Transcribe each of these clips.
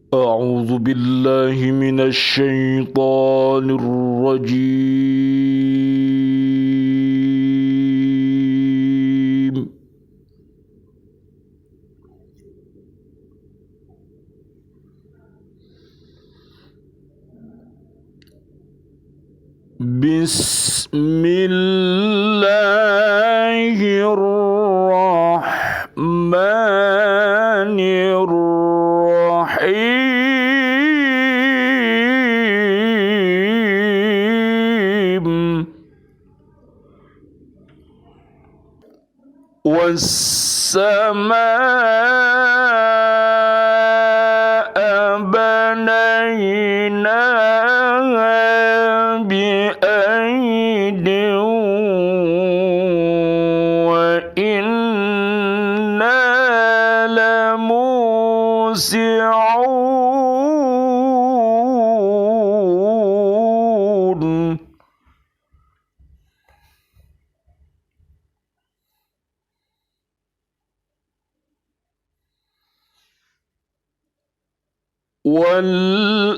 أعوذ بالله من الشيطان الرجيم. بسم الله الرحمن الرحيم. والسماء بنيناها بأيد وإنا لموسعون.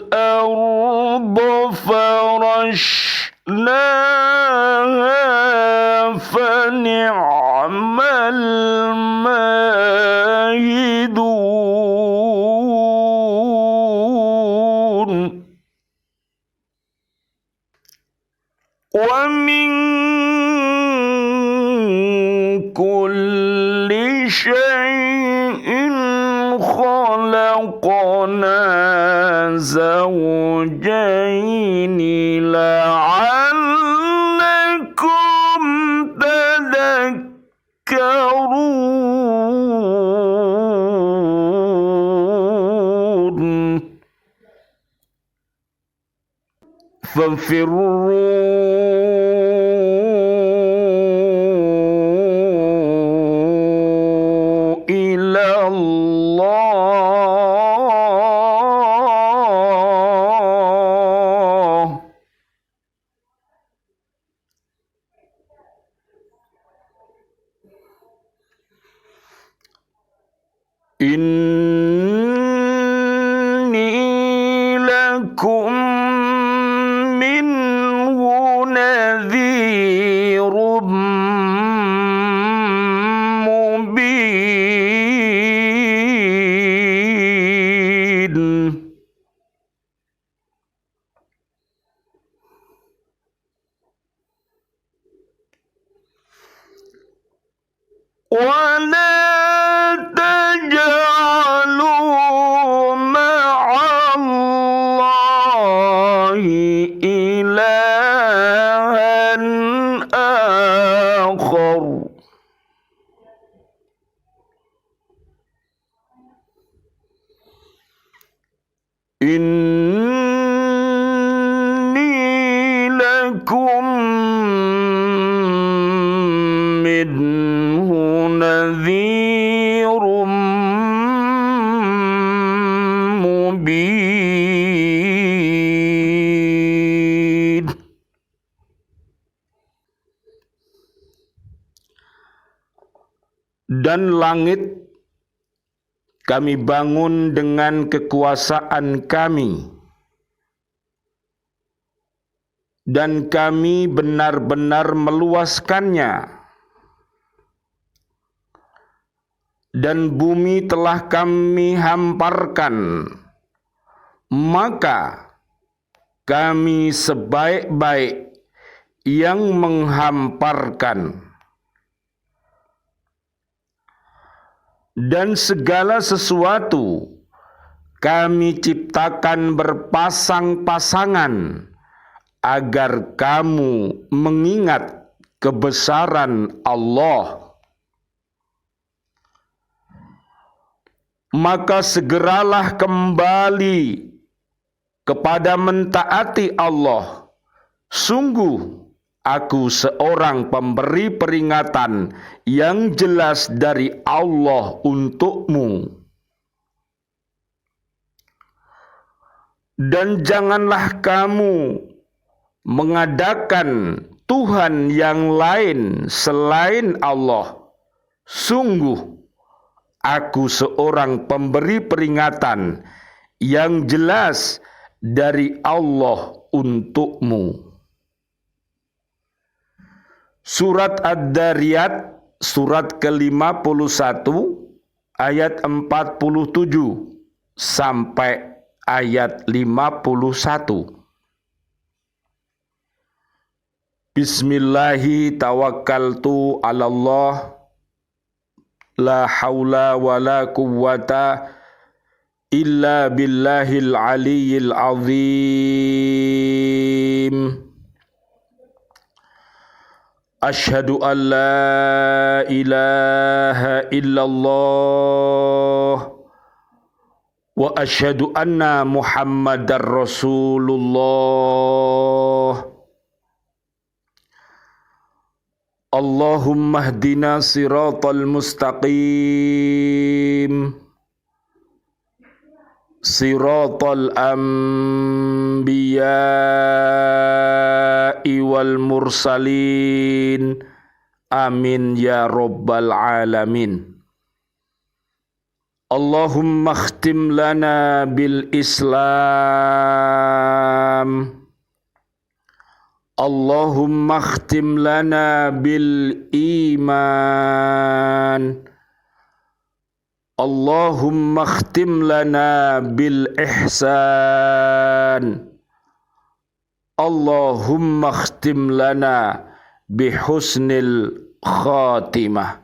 والأرض فرشناها فنعم الماهدون. ومن كل شيء خلقنا زوجين لعلكم تذكرون. فانفروا إلى الله. إني لكم منه نذير مبين. ولا تجعلوا مع الله إلها آخر. إني لكم منه نذير مبين. Dan langit kami bangun dengan kekuasaan kami, dan kami benar-benar meluaskannya. Dan bumi telah kami hamparkan, maka kami sebaik-baik yang menghamparkan. Dan segala sesuatu kami ciptakan berpasang-pasangan agar kamu mengingat kebesaran Allah. Maka segeralah kembali kepada mentaati Allah. Sungguh aku seorang pemberi peringatan yang jelas dari Allah untukmu. Dan janganlah kamu mengadakan Tuhan yang lain selain Allah. Sungguh aku seorang pemberi peringatan yang jelas dari Allah untukmu. Surat Ad-Dariyat surat ke-51 ayat 47 sampai ayat 51. Bismillahi tawakkaltu 'alallah la haula wala quwwata illa billahil aliyyil azim. Asyhadu an la ilaha illallah wa asyhadu anna Muhammadar Rasulullah. Allahumma hdina siratal mustaqim siratal anbiya'i wal mursalin. Amin ya rabbal alamin. Allahumma khtim lana bil Islam. Allahumma khtim lana bil iman. Allahumma khtim lana bil ihsan. Allahumma khtim lana bihusnil khatimah.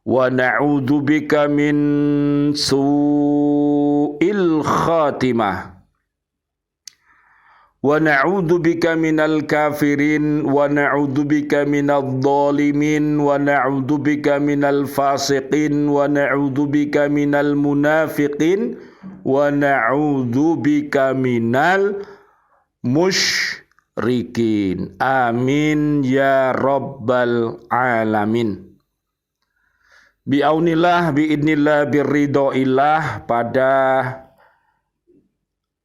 Wa na'udzu bika min su'il khatimah. Wa na'udzu bika minal kafirin wa na'udzu bika minadh dhalimin wa na'udzu bika minal fasiqin wa na'udzu bika minal munafiqin wa na'udzu bika minal musyrikin. Amin ya rabbal alamin. Bi'aunillah bi'idnillah birridhoillah. Pada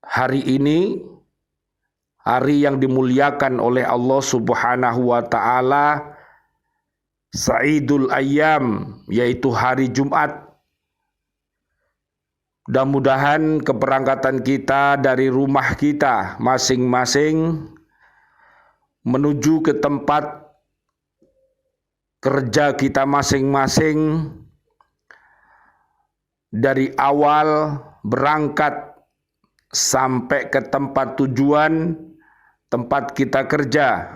hari ini, hari yang dimuliakan oleh Allah Subhanahu wa taala, Saidul Ayyam, yaitu hari Jumat. Mudah-mudahan keberangkatan kita dari rumah kita masing-masing menuju ke tempat kerja kita masing-masing, dari awal berangkat sampai ke tempat tujuan, tempat kita kerja,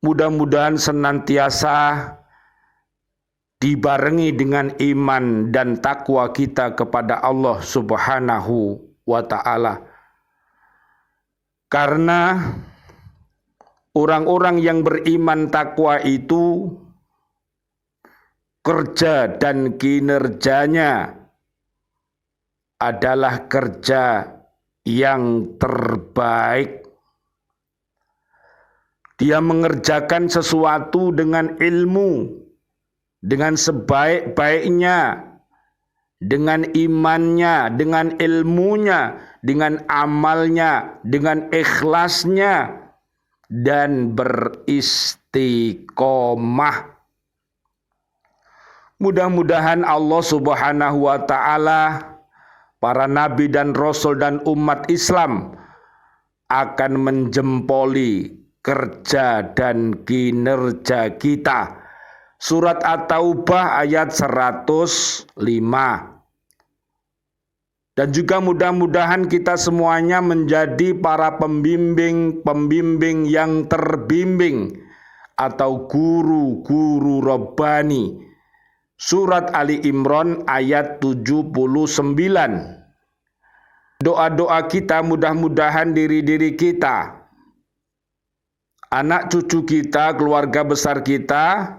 mudah-mudahan senantiasa dibarengi dengan iman dan takwa kita kepada Allah Subhanahu wa ta'ala. Karena orang-orang yang beriman takwa itu kerja dan kinerjanya adalah kerja yang terbaik. Dia mengerjakan sesuatu dengan ilmu, dengan sebaik-baiknya, dengan imannya, dengan ilmunya, dengan amalnya, dengan ikhlasnya, dan beristiqomah. Mudah-mudahan Allah Subhanahu wa ta'ala, para nabi dan rasul dan umat Islam akan menjempoli kerja dan kinerja kita. Surat At-Taubah ayat 105. Dan juga mudah-mudahan kita semuanya menjadi para pembimbing yang terbimbing atau guru-guru Rabbani. Surat Ali Imran ayat 79. Doa-doa kita mudah-mudahan diri kita, anak cucu kita, keluarga besar kita,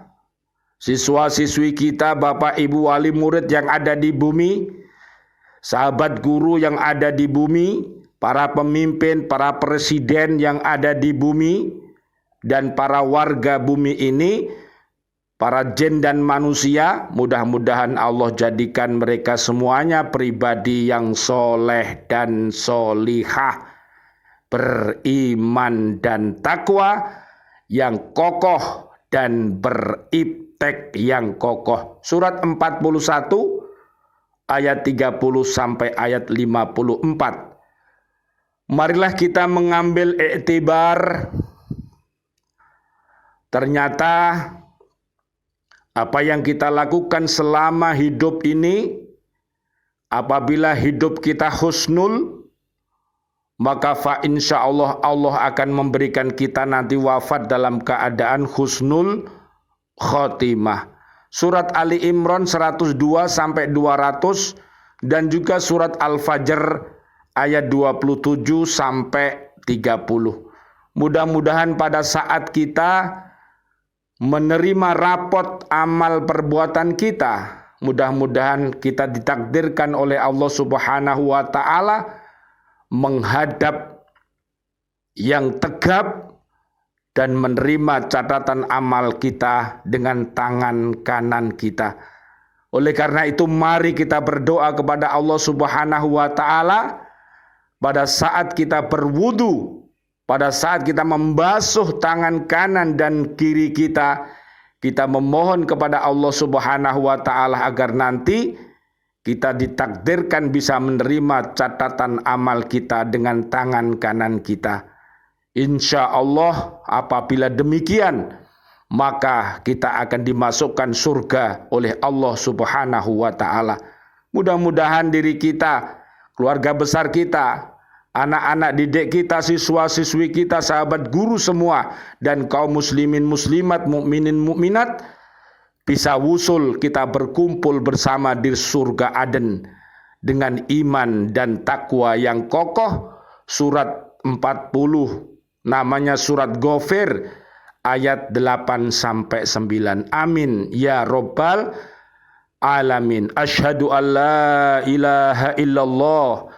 siswa-siswi kita, bapak ibu wali murid yang ada di bumi, sahabat guru yang ada di bumi, para pemimpin, para presiden yang ada di bumi, dan para warga bumi ini, para jin dan manusia, mudah-mudahan Allah jadikan mereka semuanya pribadi yang soleh dan solihah, beriman dan takwa yang kokoh dan beriptek yang kokoh. Surat 41 ayat 30 sampai ayat 54. Marilah kita mengambil iktibar. Ternyata apa yang kita lakukan selama hidup ini, apabila hidup kita husnul, maka fa insya Allah Allah akan memberikan kita nanti wafat dalam keadaan husnul khotimah. Surat Ali Imran 102 sampai 200 dan juga surat Al-Fajr ayat 27 sampai 30. Mudah-mudahan pada saat kita menerima rapot amal perbuatan kita, mudah-mudahan kita ditakdirkan oleh Allah Subhanahu wa taala menghadap yang tegap dan menerima catatan amal kita dengan tangan kanan kita. Oleh karena itu mari kita berdoa kepada Allah Subhanahu wa taala pada saat kita berwudu, pada saat kita membasuh tangan kanan dan kiri kita, kita memohon kepada Allah Subhanahu wa taala agar nanti kita ditakdirkan bisa menerima catatan amal kita dengan tangan kanan kita. Insya Allah apabila demikian, maka kita akan dimasukkan surga oleh Allah Subhanahu wa taala. Mudah-mudahan diri kita, keluarga besar kita, anak-anak didik kita, siswa-siswi kita, sahabat guru semua, dan kaum muslimin muslimat, mukminin mukminat bisa wusul kita berkumpul bersama di surga Aden dengan iman dan takwa yang kokoh. Surat 40 namanya surat Ghafir ayat 8 sampai 9. Amin ya rabbal alamin. Asyhadu an la ilaha illallah,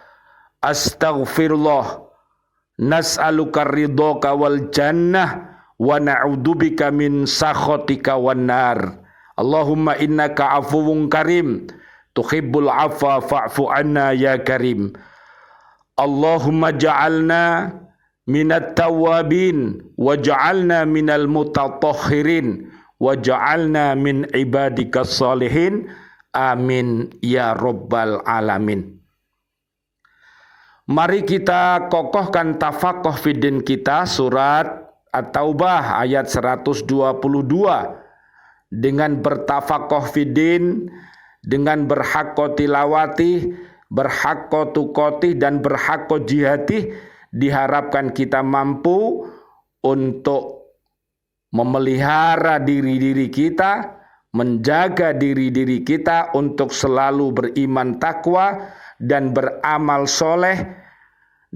astaghfirullah, nas'aluka ridhaka wal jannah wa na'udzubika min sakhatika wan nar. Allahumma innaka afuwun karim tuhibbul afwa fa'fu anna ya karim. Allahumma ja'alna minat tawabin wa ja'alna minal mutatahhirin wa ja'alna min ibadikas salihin. Amin ya rabbal alamin. Mari kita kokohkan tafakuh fidin kita, surat At-Taubah ayat 122. Dengan bertafakuh fidin, dengan berhakko tilawati, berhakko tukoti, dan berhakko jihati, diharapkan kita mampu untuk memelihara diri-diri kita, menjaga diri-diri kita untuk selalu beriman takwa dan beramal soleh,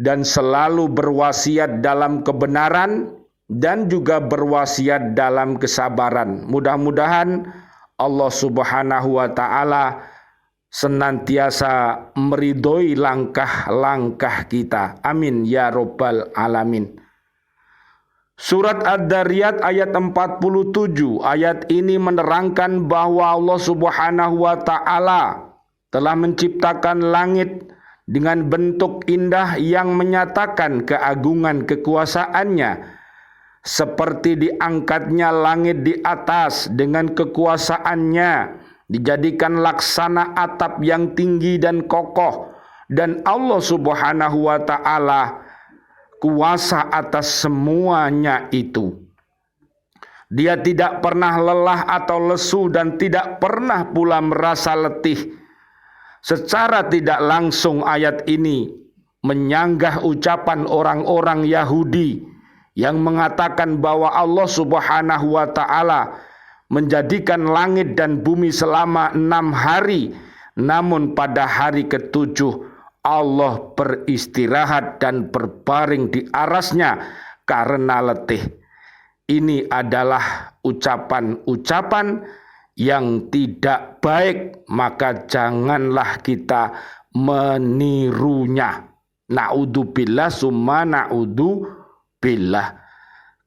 dan selalu berwasiat dalam kebenaran dan juga berwasiat dalam kesabaran. Mudah-mudahan Allah Subhanahu wa taala senantiasa meridhoi langkah-langkah kita. Amin ya rabbal alamin. Surat Ad-Dariyat ayat 47. Ayat ini menerangkan bahwa Allah Subhanahu wa taala telah menciptakan langit dengan bentuk indah yang menyatakan keagungan kekuasaannya, seperti diangkatnya langit di atas dengan kekuasaannya, dijadikan laksana atap yang tinggi dan kokoh, dan Allah Subhanahu wa taala kuasa atas semuanya itu. Dia tidak pernah lelah atau lesu dan tidak pernah pula merasa letih. Secara tidak langsung ayat ini menyanggah ucapan orang-orang Yahudi yang mengatakan bahwa Allah Subhanahu wa taala menjadikan langit dan bumi selama 6 hari, namun pada hari ke-7 Allah beristirahat dan berbaring di arasnya karena letih. Ini adalah ucapan-ucapan yang tidak baik, maka janganlah kita menirunya. Na'udzubillah summa na'udzubillah.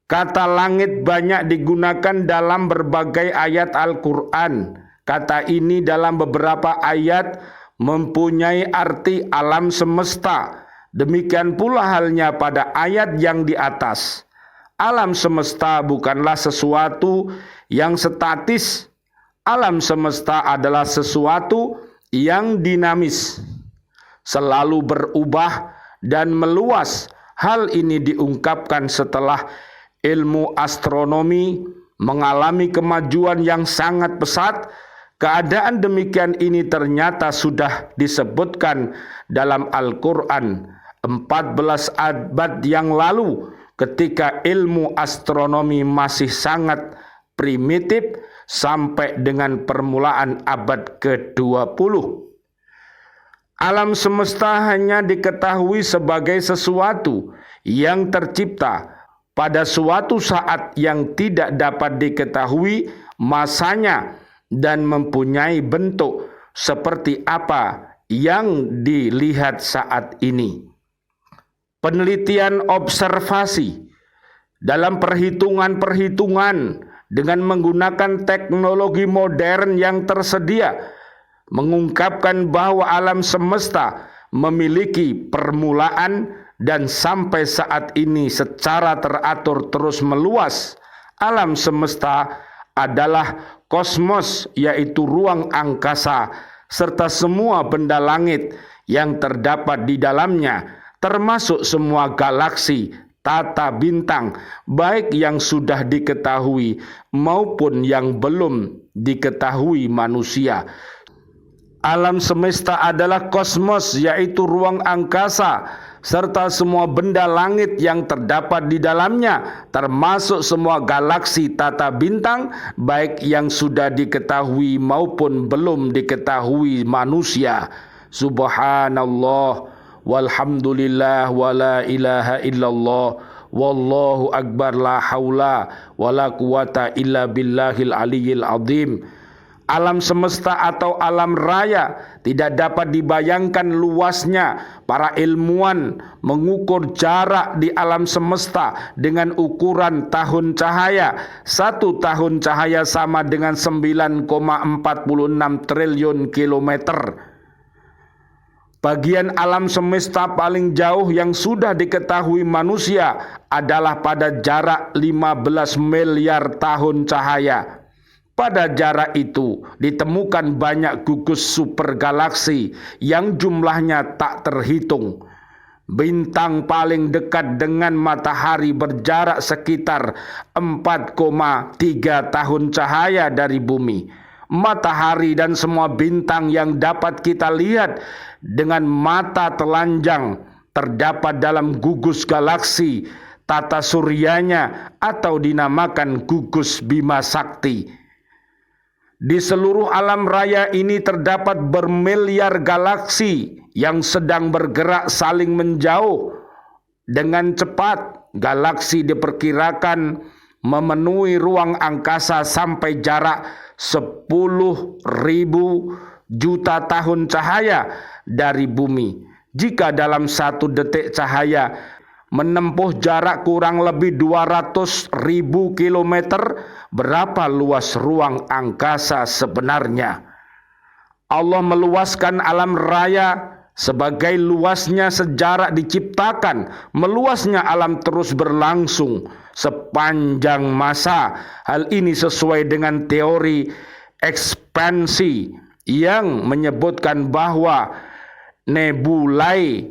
Kata langit banyak digunakan dalam berbagai ayat Al-Quran. Kata ini dalam beberapa ayat mempunyai arti alam semesta. Demikian pula halnya pada ayat yang di atas. Alam semesta bukanlah sesuatu yang statis. Alam semesta adalah sesuatu yang dinamis, selalu berubah dan meluas. Hal ini diungkapkan setelah ilmu astronomi mengalami kemajuan yang sangat pesat. Keadaan demikian ini ternyata sudah disebutkan dalam Al-Quran 14 abad yang lalu, ketika ilmu astronomi masih sangat primitif sampai dengan permulaan abad ke-20. Alam semesta hanya diketahui sebagai sesuatu yang tercipta pada suatu saat yang tidak dapat diketahui masanya dan mempunyai bentuk seperti apa yang dilihat saat ini. Penelitian observasi dalam perhitungan-perhitungan dengan menggunakan teknologi modern yang tersedia mengungkapkan bahwa alam semesta memiliki permulaan dan sampai saat ini secara teratur terus meluas. Alam semesta adalah kosmos, yaitu ruang angkasa, serta semua benda langit yang terdapat di dalamnya, termasuk semua galaksi, tata bintang, baik yang sudah diketahui maupun yang belum diketahui manusia. Alam semesta adalah kosmos, yaitu ruang angkasa, serta semua benda langit yang terdapat di dalamnya, termasuk semua galaksi tata bintang, baik yang sudah diketahui maupun belum diketahui manusia. Subhanallah, walhamdulillah, wala ilaha illallah, wallahu akbar, la haula wala quwata illa billahil aliyyil azim. Alam semesta atau alam raya tidak dapat dibayangkan luasnya. Para ilmuwan mengukur jarak di alam semesta dengan ukuran tahun cahaya. 1 tahun cahaya sama dengan 9,46 triliun kilometer. Bagian alam semesta paling jauh yang sudah diketahui manusia adalah pada jarak 15 miliar tahun cahaya. Pada jarak itu ditemukan banyak gugus supergalaksi yang jumlahnya tak terhitung. Bintang paling dekat dengan matahari berjarak sekitar 4,3 tahun cahaya dari bumi. Matahari dan semua bintang yang dapat kita lihat dengan mata telanjang terdapat dalam gugus galaksi tata suryanya atau dinamakan gugus Bima Sakti. Di seluruh alam raya ini terdapat bermiliar galaksi yang sedang bergerak saling menjauh dengan cepat. Galaksi diperkirakan memenuhi ruang angkasa sampai jarak 10.000 juta tahun cahaya dari bumi. Jika dalam 1 detik cahaya menempuh jarak kurang lebih 200.000 kilometer, berapa luas ruang angkasa sebenarnya? Allah meluaskan alam raya sebagai luasnya sejarah diciptakan. Meluasnya alam terus berlangsung sepanjang masa. Hal ini sesuai dengan teori ekspansi yang menyebutkan bahwa nebulai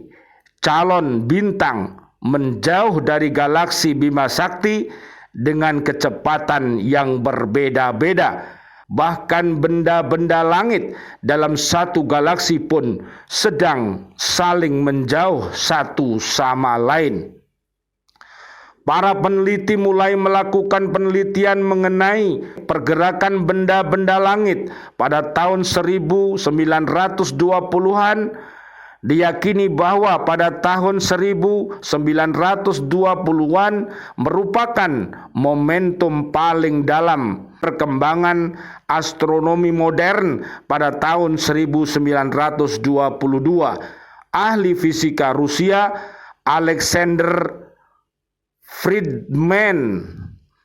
calon bintang menjauh dari galaksi Bima Sakti dengan kecepatan yang berbeda-beda. Bahkan benda-benda langit dalam satu galaksi pun sedang saling menjauh satu sama lain. Para peneliti mulai melakukan penelitian mengenai pergerakan benda-benda langit pada tahun 1920-an. Diyakini bahwa pada tahun 1920-an merupakan momentum paling dalam perkembangan astronomi modern. Pada tahun 1922, ahli fisika Rusia Alexander Friedman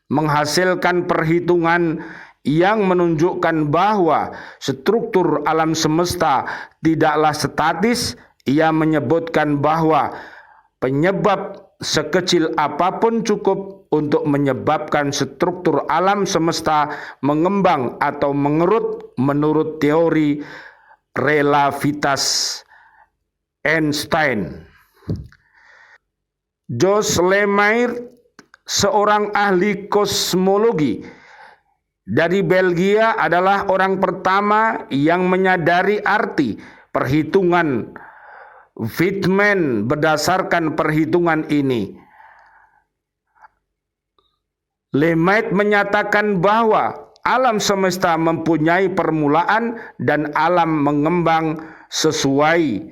menghasilkan perhitungan yang menunjukkan bahwa struktur alam semesta tidaklah statis. Ia menyebutkan bahwa penyebab sekecil apapun cukup untuk menyebabkan struktur alam semesta mengembang atau mengerut menurut teori relativitas Einstein. Jules Lemaire, seorang ahli kosmologi dari Belgia, adalah orang pertama yang menyadari arti perhitungan Feynman berdasarkan perhitungan ini. Lemaire menyatakan bahwa alam semesta mempunyai permulaan dan alam mengembang sesuai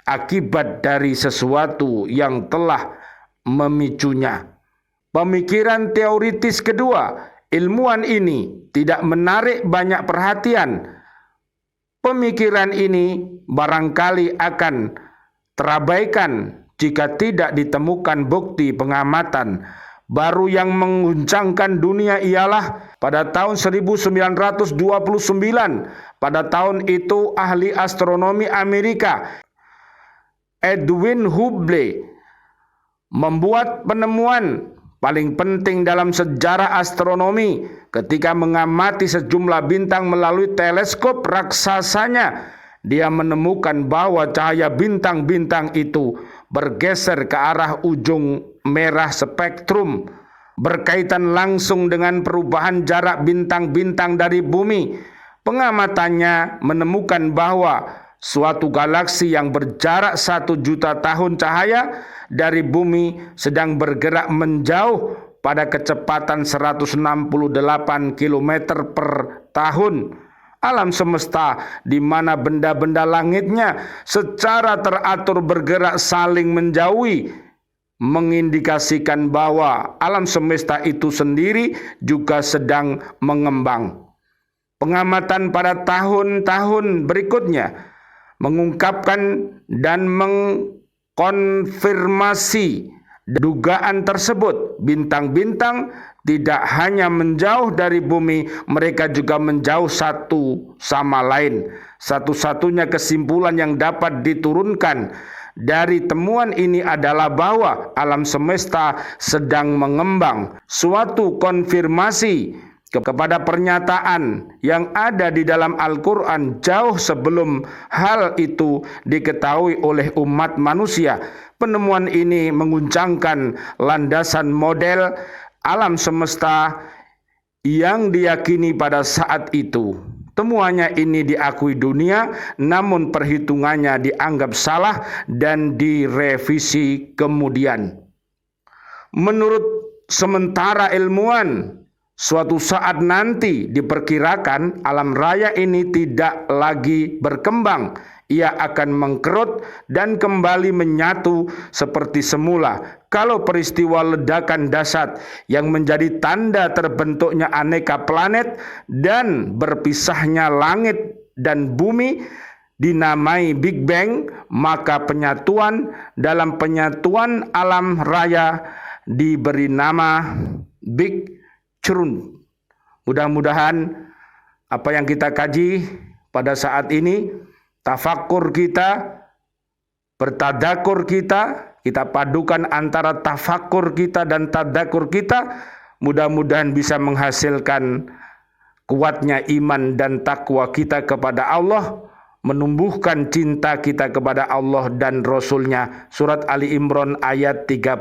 akibat dari sesuatu yang telah memicunya. Pemikiran teoritis kedua, ilmuwan ini tidak menarik banyak perhatian. Pemikiran ini barangkali akan terabaikan jika tidak ditemukan bukti pengamatan baru yang mengguncangkan dunia. Ialah pada tahun 1929, pada tahun itu ahli astronomi Amerika Edwin Hubble membuat penemuan paling penting dalam sejarah astronomi ketika mengamati sejumlah bintang melalui teleskop raksasanya. Dia menemukan bahwa cahaya bintang-bintang itu bergeser ke arah ujung merah spektrum, berkaitan langsung dengan perubahan jarak bintang-bintang dari bumi. Pengamatannya menemukan bahwa suatu galaksi yang berjarak 1 juta tahun cahaya dari bumi sedang bergerak menjauh pada kecepatan 168 km per tahun. Alam semesta di mana benda-benda langitnya secara teratur bergerak saling menjauhi mengindikasikan bahwa alam semesta itu sendiri juga sedang mengembang. Pengamatan pada tahun-tahun berikutnya mengungkapkan dan mengkonfirmasi dugaan tersebut. Bintang-bintang tidak hanya menjauh dari bumi, mereka juga menjauh satu sama lain. Satu-satunya kesimpulan yang dapat diturunkan dari temuan ini adalah bahwa alam semesta sedang mengembang. Suatu konfirmasi kepada pernyataan yang ada di dalam Al-Quran jauh sebelum hal itu diketahui oleh umat manusia. Penemuan ini menguncangkan landasan model alam semesta yang diyakini pada saat itu. Temuannya ini diakui dunia, namun perhitungannya dianggap salah dan direvisi kemudian. Menurut sementara ilmuwan, suatu saat nanti diperkirakan alam raya ini tidak lagi berkembang. Ia akan mengkerut dan kembali menyatu seperti semula. Kalau peristiwa ledakan dahsyat yang menjadi tanda terbentuknya aneka planet dan berpisahnya langit dan bumi dinamai Big Bang, maka dalam penyatuan alam raya diberi nama Big Crunch. Mudah-mudahan apa yang kita kaji pada saat ini, tafakur kita, bertadakur kita padukan antara tafakur kita dan tadakur kita, mudah-mudahan bisa menghasilkan kuatnya iman dan takwa kita kepada Allah, menumbuhkan cinta kita kepada Allah dan Rasul-Nya. Surat Ali Imran ayat 31.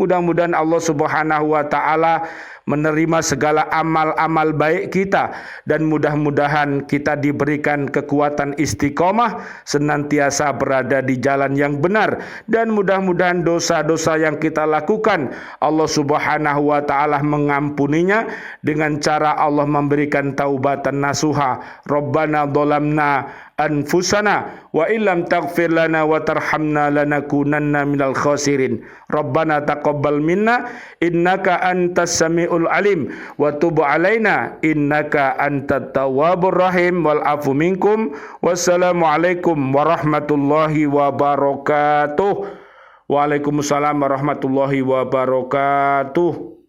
Mudah-mudahan Allah Subhanahu wa taala menerima segala amal-amal baik kita dan mudah-mudahan kita diberikan kekuatan istiqomah senantiasa berada di jalan yang benar, dan mudah-mudahan dosa-dosa yang kita lakukan Allah Subhanahu wa taala mengampuninya dengan cara Allah memberikan taubatan nasuha. Rabbana dhalamna anfusana wa illam taghfir lana wa tarhamna lanakunanna minal khasirin. Rabbana taqabbal minna innaka antas samiul alim wa tub alaina innaka antat tawwabur rahim wal afu minkum. Wassalamu alaikum warahmatullahi wabarakatuh. Waalaikumsalam warahmatullahi wabarakatuh.